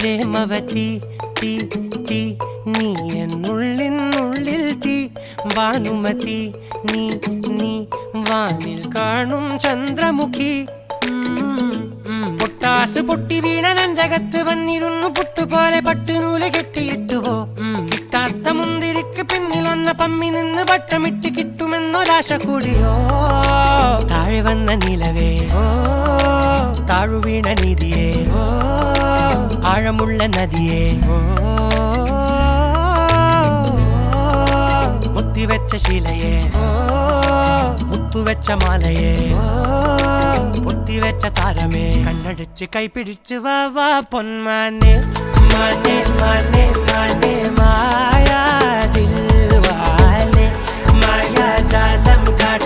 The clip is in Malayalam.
പ്രേമവതി തീ തീ നീ എന്നുള്ളിൽ തീ ഭാനുമതി നീ നീ വാനിൽ കാണും ചന്ദ്രമുഖി പൊട്ടാസ് പൊട്ടി വീണ നെഞ്ചകത്ത് വന്നിരുന്നു പുട്ടുപോലെ പട്ടുനൂല് കെട്ടിയിട്ടുവോ കിട്ടാത്ത മുന്തിരിക്ക് പിന്നിൽ വന്ന പമ്മി നിന്ന് വട്ടമിട്ട് കിട്ടുമെന്നൊരാശ കൂടിയോ താഴെ വന്ന നിലവേ താഴു വീണ നിധിയേ ആഴമുള്ള നദിയേ കൊത്തിവെച്ച ശിലയേ മുത്തുവെച്ച മാലയേ പൊത്തിവെച്ച താരമേ കണ്ണടിച്ച് കൈപിടിച്ച് വാ വാ പൊന്മാനെ മാനെ മാനെ മാനെ മായാ ദിൽവാലെ മായാജാലം കാട്ടി